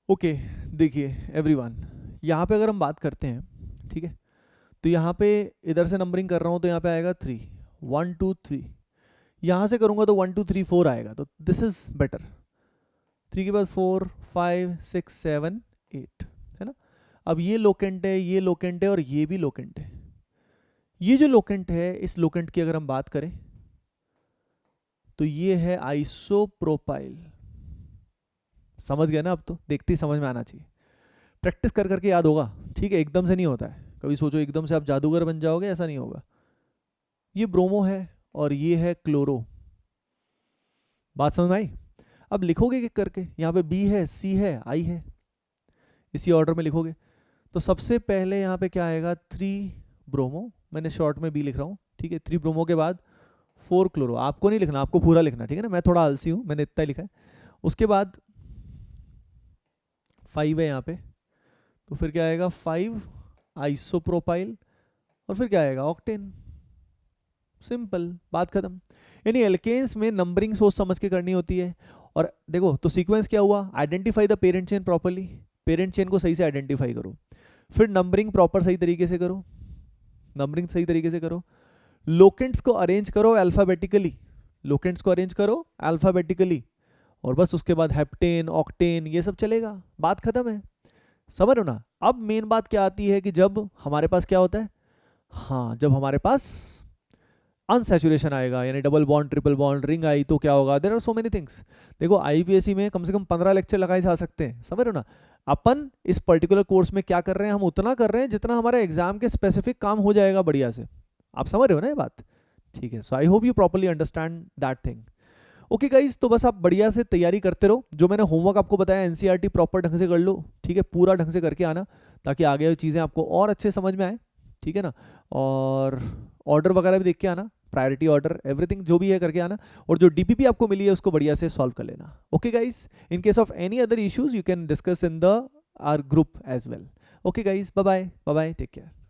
Speaker 1: ओके देखिए एवरीवन, यहाँ पे अगर हम बात करते हैं, ठीक है, तो यहाँ पे इधर से नंबरिंग कर रहा हूँ तो यहाँ पे आएगा 3, 1 2 3, यहाँ से करूँगा तो 1 2 3 4 आएगा, तो दिस इज बेटर। 3 के बाद 4 5 6 7 8, है ना। अब ये लोकेंट है, ये लोकेंट है और ये भी लोकेंट है। ये जो लोकेंट है, इस लोकेंट की अगर हम बात करें तो ये है आइसोप्रोपाइल, समझ गए ना, अब तो देखते ही समझ में आना चाहिए, प्रैक्टिस कर करके याद होगा, ठीक है, एकदम से नहीं होता है, कभी सोचो एकदम से आप जादूगर बन जाओगे, ऐसा नहीं होगा। ये ब्रोमो है और ये है क्लोरो, बात समझ में आई। अब लिखोगे कि करके, यहाँ पे बी है, सी है, आई है, इसी ऑर्डर में लिखोगे। तो सबसे पहले यहाँ पे क्या आएगा, 3 ब्रोमो, मैंने शॉर्ट में बी लिख रहा हूँ, ठीक है। 3 ब्रोमो के बाद 4 क्लोरो, आपको नहीं लिखना, आपको पूरा लिखना, ठीक है ना, मैं थोड़ा आलसी हूँ, मैंने इतना ही लिखा है। उसके बाद 5 है यहाँ पे, तो फिर क्या आएगा 5 आइसोप्रोपाइल, और फिर क्या आएगा ऑक्टेन, सिंपल, बात खत्म। यानी एल्केन्स में नंबरिंग सोच समझ के करनी होती है। और देखो तो सीक्वेंस क्या हुआ, identify the parent chain properly, parent chain को सही से आइडेंटिफाई करो, फिर नंबरिंग प्रॉपर सही तरीके से करो, नंबरिंग सही तरीके से करो, लोकेंट्स को अरेंज करो अल्फाबेटिकली, लोकेंट्स को अरेंज करो अल्फाबेटिकली, और बस उसके बाद हेप्टेन, ऑक्टेन, ये सब चलेगा, बात खत्म है, समझ लो ना। अब मेन बात क्या आती है कि जब हमारे पास क्या होता है, हाँ जब हमारे पास अनसैचुरेशन आएगा, यानी double bond, triple bond, ring आई, तो क्या होगा, there are so many things. देखो आईपीएससी में कम से कम 15 लेक्चर लगाए जा सकते हैं, समझ रहे हो ना। अपन इस पर्टिकुलर कोर्स में क्या कर रहे हैं, हम उतना कर रहे हैं जितना हमारे एग्जाम के स्पेसिफिक काम हो जाएगा बढ़िया से, आप समझ रहे हो ना ये बात, ठीक है। So I hope you properly understand that thing. Okay guys, तो बस आप बढ़िया से तैयारी करते रहो, जो मैंने होमवर्क आपको बताया एनसीईआरटी प्रॉपर ढंग से कर लो, ठीक है, पूरा ढंग से करके आना, ताकि आगे चीज़ें आपको और अच्छे समझ में आए, ठीक है ना। और ऑर्डर वगैरह भी देख के आना, प्रायोरिटी ऑर्डर एवरीथिंग जो भी है करके आना, और जो डीपीपी आपको मिली है उसको बढ़िया से सॉल्व कर लेना। Okay guys, in case of any other issues you can discuss in the our group as well. Okay guys, bye bye, bye bye, take care.